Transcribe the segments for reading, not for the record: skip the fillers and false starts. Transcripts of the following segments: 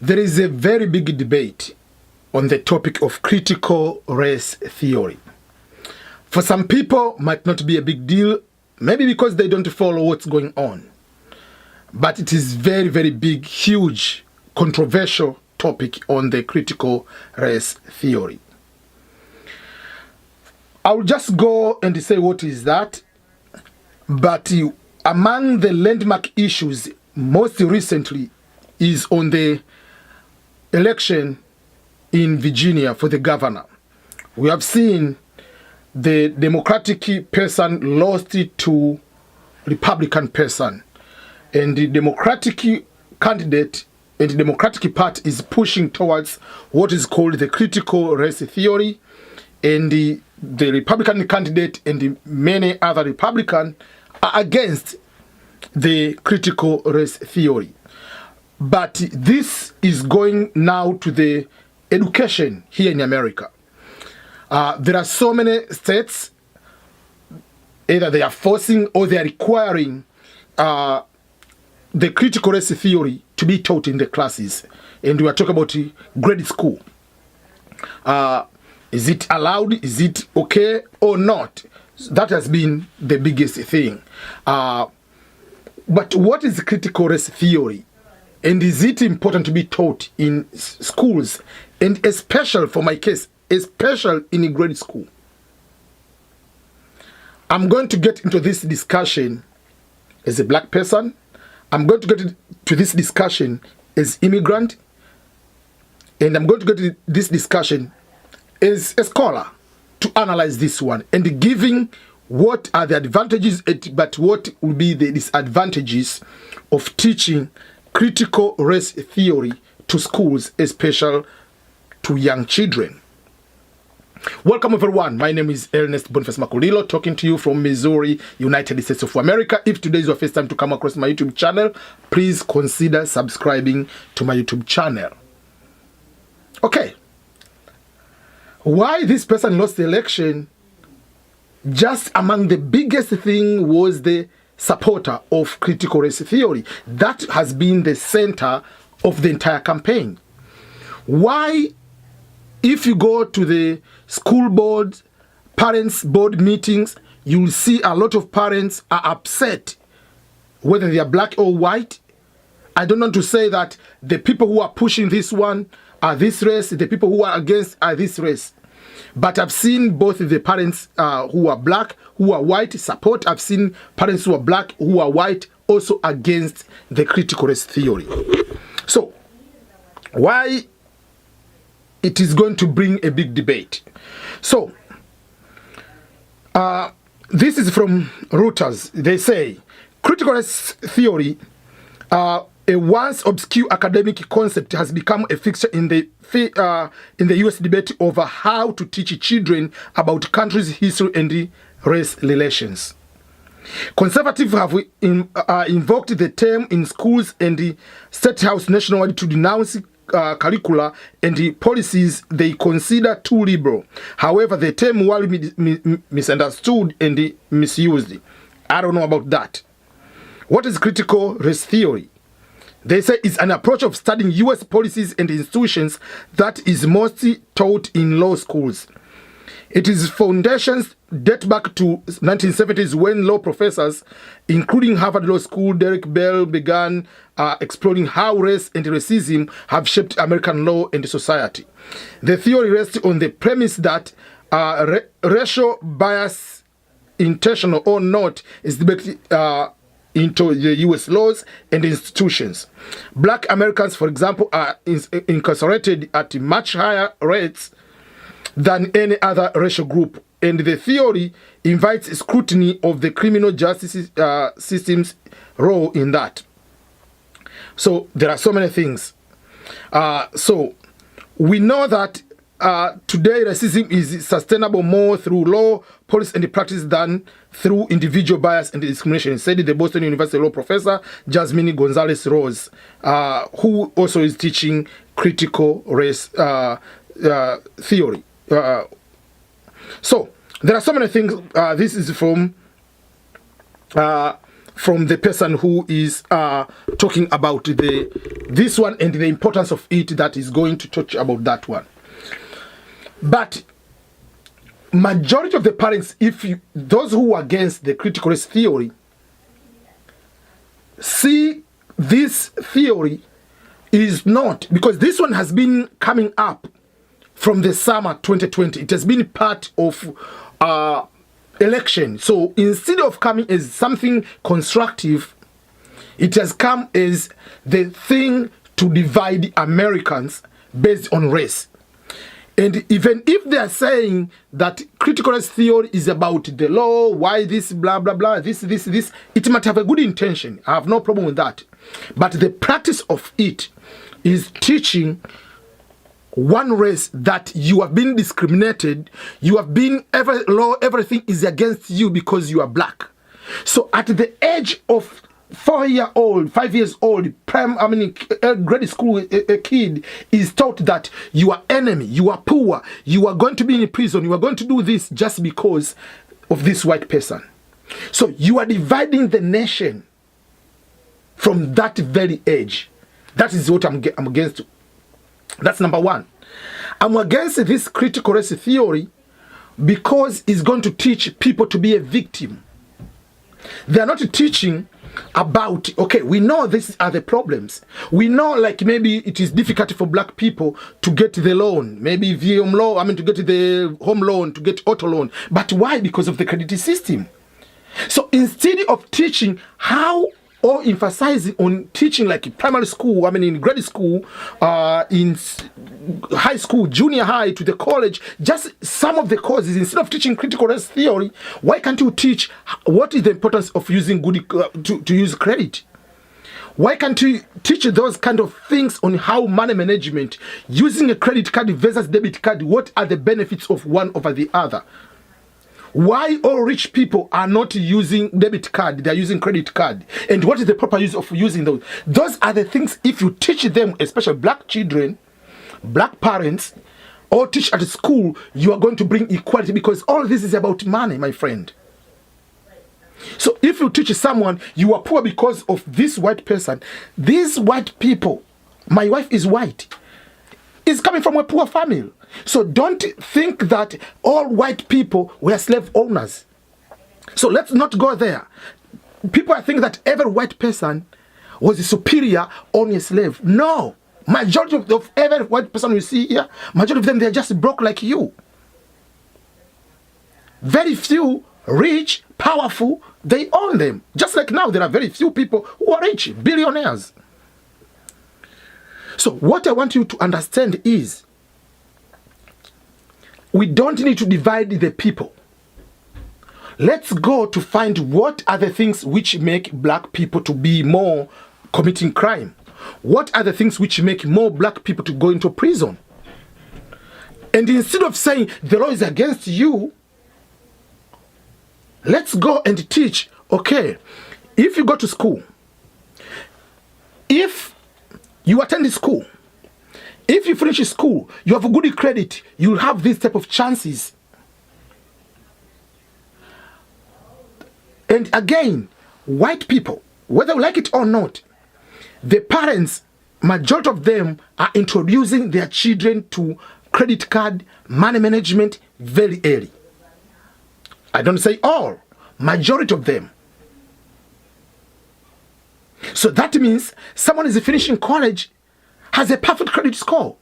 There is a very big debate on the topic of critical race theory. For some people, might not be a big deal, maybe because they don't follow what's going on. But it is very, very big, huge, controversial topic on the critical race theory. I'll just go and say what is that. But among the landmark issues most recently is on the election in Virginia for the governor. We have seen the Democratic person lost it to Republican person. And the Democratic candidate and the Democratic Party is pushing towards what is called the critical race theory. And the Republican candidate and many other Republicans are against the critical race theory. But this is going now to the education here in America. There are so many states, either they are forcing or they are requiring the critical race theory to be taught in the classes. And we are talking about grade school. Is it allowed? Is it okay or not? That has been the biggest thing. But what is critical race theory? And is it important to be taught in schools? And especially, for my case, especially in grade school. I'm going to get into this discussion as a black person. I'm going to get into this discussion as immigrant. And I'm going to get into this discussion as a scholar to analyze this one and giving what are the advantages, but what will be the disadvantages of teaching critical race theory to schools, especially to young children. Welcome everyone, my name is Ernest Boniface Makulilo, talking to you from Missouri, United States of America. If today is your first time to come across my YouTube channel, please consider subscribing to my YouTube channel. Okay, why this person lost the election? Just among the biggest thing was the supporter of critical race theory. That has been the center of the entire campaign. Why? If you go to the school board, parents board meetings, you'll see a lot of parents are upset, whether they are black or white. I don't want to say that the people who are pushing this one are this race, the people who are against are this race. But I've seen both the parents who are black, who are white support. I've seen parents who are black, who are white also against the critical race theory. So, why it is going to bring a big debate? So, this is from Reuters. They say, critical race theory, a once obscure academic concept, has become a fixture in the U.S. debate over how to teach children about country's history and race relations. Conservatives have invoked the term in schools and the State House nationwide to denounce curricula and policies they consider too liberal. However, the term was misunderstood and misused. I don't know about that. What is critical race theory? They say it's an approach of studying U.S. policies and institutions that is mostly taught in law schools. Its foundations date back to 1970s when law professors, including Harvard Law School Derek Bell, began exploring how race and racism have shaped American law and society. The theory rests on the premise that racial bias, intentional or not, is debated into the U.S. laws and institutions. Black Americans, for example, are incarcerated at much higher rates than any other racial group, and the theory invites scrutiny of the criminal justice system's role in that. So there are so many things. So we know that today racism is sustainable more through law, policy, and practice than through individual bias and discrimination, said the Boston University law professor Jasmine Gonzalez Rose, who also is teaching critical race theory. So there are so many things. This is from from the person who is talking about this one and the importance of it, that is going to touch about that one. But majority of the parents, those who are against the critical race theory, see this theory is not, because this one has been coming up from the summer 2020. It has been part of election. So instead of coming as something constructive, it has come as the thing to divide Americans based on race. And even if they are saying that critical race theory is about the law, why this, blah, blah, blah, this, it might have a good intention. I have no problem with that. But the practice of it is teaching one race that you have been discriminated, you have been, everything is against you because you are black. So at the age of 5 years old, grade school, a kid is taught that you are enemy, you are poor, you are going to be in prison, you are going to do this just because of this white person. So you are dividing the nation from that very age. That is what I'm against. That's number one. I'm against this critical race theory because it's going to teach people to be a victim. They are not teaching about, okay, we know these are the problems. We know, like, maybe it is difficult for black people to get the loan, maybe to get the home loan, to get auto loan. But why? Because of the credit system. So instead of teaching how, or emphasizing on teaching like primary school, in grade school, in high school, junior high to the college, just some of the courses, instead of teaching critical race theory, why can't you teach what is the importance of using to use credit? Why can't you teach those kind of things on how money management, using a credit card versus debit card, what are the benefits of one over the other? Why all rich people are not using debit card, they're using credit card? And what is the proper use of using those? Those are the things, if you teach them, especially black children, black parents, or teach at school, you are going to bring equality, because all this is about money, my friend. So if you teach someone you are poor because of this white person, these white people, my wife is white, is coming from a poor family. So don't think that all white people were slave owners. So let's not go there. People think that every white person was superior, only a slave. No. Majority of every white person you see here, majority of them, they're just broke like you. Very few rich, powerful, they own them. Just like now, there are very few people who are rich, billionaires. So what I want you to understand is, we don't need to divide the people. Let's go to find what are the things which make black people to be more committing crime. What are the things which make more black people to go into prison? And instead of saying the law is against you, let's go and teach, okay, if you go to school, if you attend school, if you finish school, you have a good credit, you'll have this type of chances. And again, white people, whether you like it or not, the parents, majority of them are introducing their children to credit card, money management very early. I don't say all, majority of them. So that means someone is finishing college, has a perfect credit score.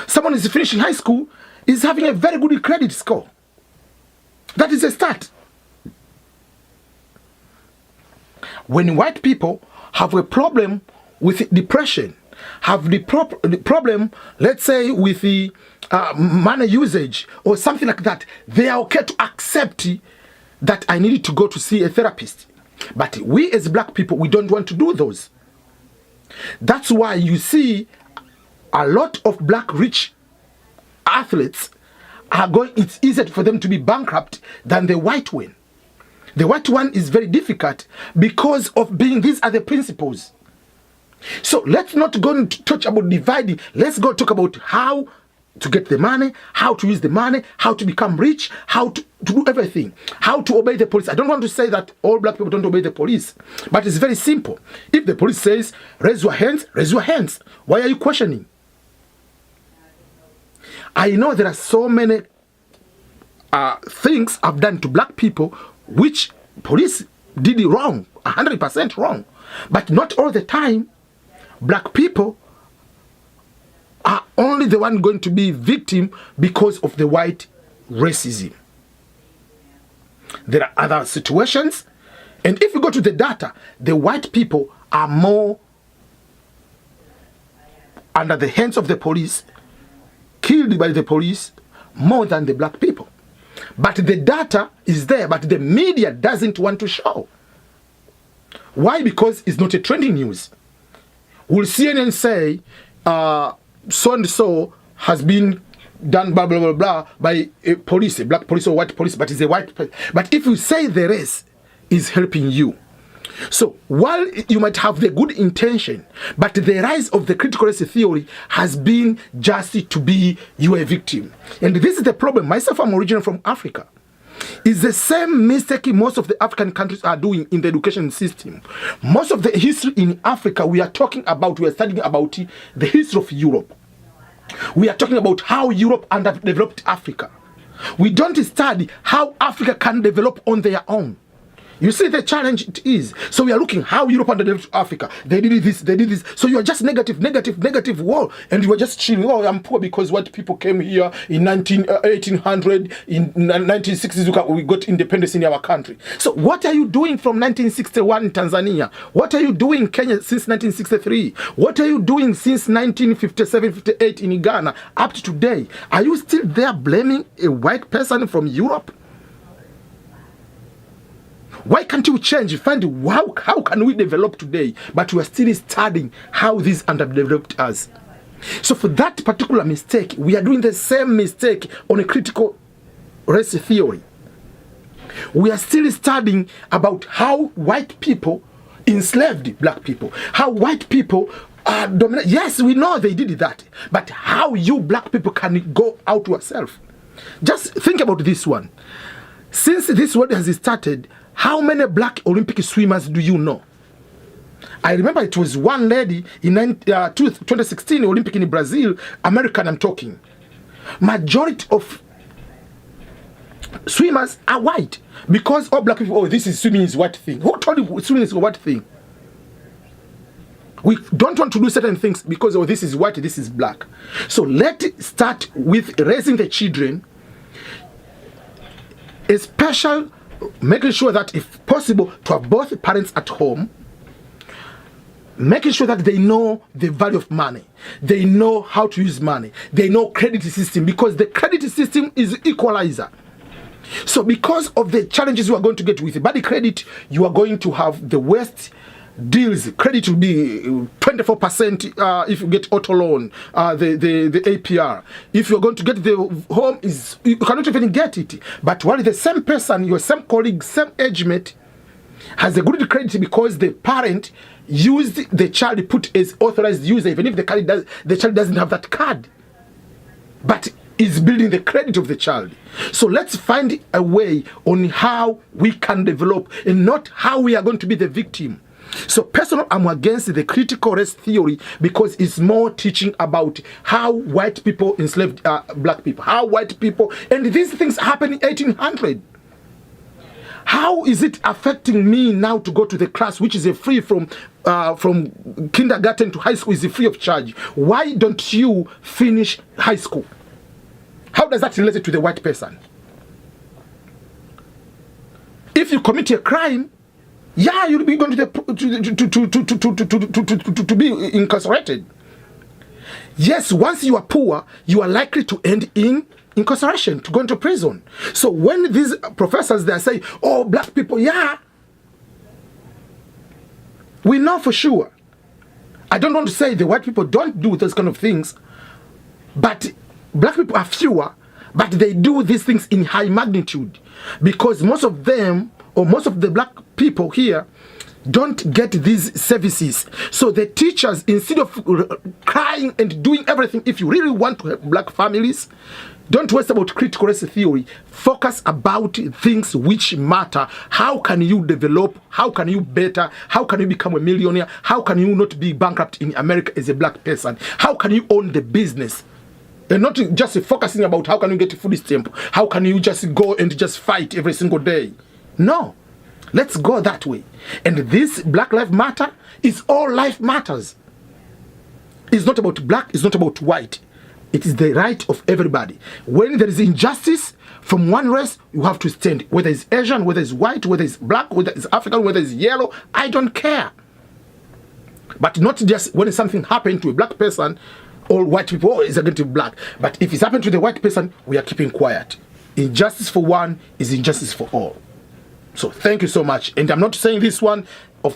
Someone is finishing high school, is having a very good credit score. That is a start. When white people have a problem with depression, have the problem, let's say, with the money usage or something like that, they are okay to accept that I need to go to see a therapist. But we as black people, we don't want to do those. That's why you see a lot of black rich athletes are going, it's easier for them to be bankrupt than the white one. The white one is very difficult because of being, these are the principles. So let's not go and touch about dividing. Let's go talk about how to get the money, how to use the money, how to become rich, how to do everything, how to obey the police. I don't want to say that all black people don't obey the police, but it's very simple. If the police says, raise your hands, raise your hands. Why are you questioning? I know there are so many things I've done to black people which police did wrong, 100% wrong. But not all the time, black people are only the one going to be victim because of the white racism. There are other situations, and if you go to the data, the white people are more under the hands of the police, killed by the police, more than the black people. But the data is there, but the media doesn't want to show. Why? Because it's not a trending news. Will CNN say, so and so has been done blah blah blah blah by a police, a black police or white police, but it's a white police. But if you say the race is helping you, so while you might have the good intention, but the rise of the critical race theory has been just to be you a victim. And this is the problem. Myself, I'm originally from Africa. It's the same mistake most of the African countries are doing in the education system. Most of the history in Africa we are studying about the history of Europe. We are talking about how Europe underdeveloped Africa. We don't study how Africa can develop on their own. You see the challenge it is. So we are looking how Europe underdeveloped Africa. They did this, they did this. So you are just negative wall. And you are just chilling. Oh, I'm poor because white people came here in 1800, in 1960s, we got independence in our country. So what are you doing from 1961 in Tanzania? What are you doing in Kenya since 1963? What are you doing since 1957, 58 in Ghana up to today? Are you still there blaming a white person from Europe? Why can't you change? Find how can we develop today? But we are still studying how this underdeveloped us. So for that particular mistake, we are doing the same mistake on a critical race theory. We are still studying about how white people enslaved black people. How white people are dominant. Yes, we know they did that. But how you black people can go out yourself? Just think about this one. Since this world has started, how many black Olympic swimmers do you know? I remember it was one lady in 2016 Olympic in Brazil, American I'm talking. Majority of swimmers are white because all black people, oh, this is swimming is white thing. Who told you swimming is a white thing? We don't want to do certain things because, oh, this is white, this is black. So let's start with raising the children, a special making sure that if possible to have both parents at home, making sure that they know the value of money, they know how to use money, they know credit system, because the credit system is equalizer. So because of the challenges you are going to get with bad credit, you are going to have the worst deals. Credit will be 24% if you get auto loan, the APR. If you're going to get the home, you cannot even get it. But while the same person, your same colleague, same age mate, has a good credit because the parent used the child put as authorized user, even if the child doesn't have that card, but is building the credit of the child. So let's find a way on how we can develop and not how we are going to be the victim. So personally, I'm against the critical race theory because it's more teaching about how white people enslaved black people, how white people, and these things happened in 1800. How is it affecting me now to go to the class, which is free from kindergarten to high school, is free of charge? Why don't you finish high school? How does that relate to the white person? If you commit a crime, yeah, you'll be going to be incarcerated. Yes, once you are poor, you are likely to end in incarceration, to go into prison. So when these professors they say, "Oh, black people, yeah," we know for sure. I don't want to say the white people don't do those kind of things, but black people are fewer, but they do these things in high magnitude because most of them, or most of the black people here, don't get these services. So the teachers, instead of crying and doing everything, if you really want to help black families, don't waste about critical race theory. Focus about things which matter. How can you develop? How can you better? How can you become a millionaire? How can you not be bankrupt in America as a black person? How can you own the business? And not just focusing about how can you get a food stamp? How can you just go and just fight every single day? No. Let's go that way. And this Black Lives Matter is all life matters. It's not about black, it's not about white. It is the right of everybody. When there is injustice from one race, you have to stand. Whether it's Asian, whether it's white, whether it's black, whether it's African, whether it's yellow, I don't care. But not just when something happened to a black person, all white people, oh, it's against black. But if it's happened to the white person, we are keeping quiet. Injustice for one is injustice for all. So thank you so much. And I'm not saying this one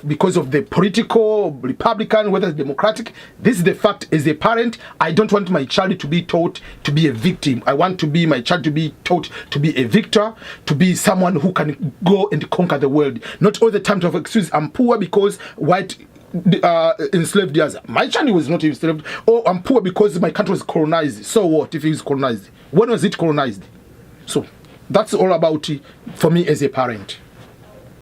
because of the political, Republican, whether it's Democratic. This is the fact. As a parent, I don't want my child to be taught to be a victim. I want my child to be taught to be a victor, to be someone who can go and conquer the world. Not all the time to have excuse, I'm poor because white enslaved us. My child was not enslaved. Oh, I'm poor because my country was colonized. So what if he was colonized? When was it colonized? So that's all about it for me as a parent.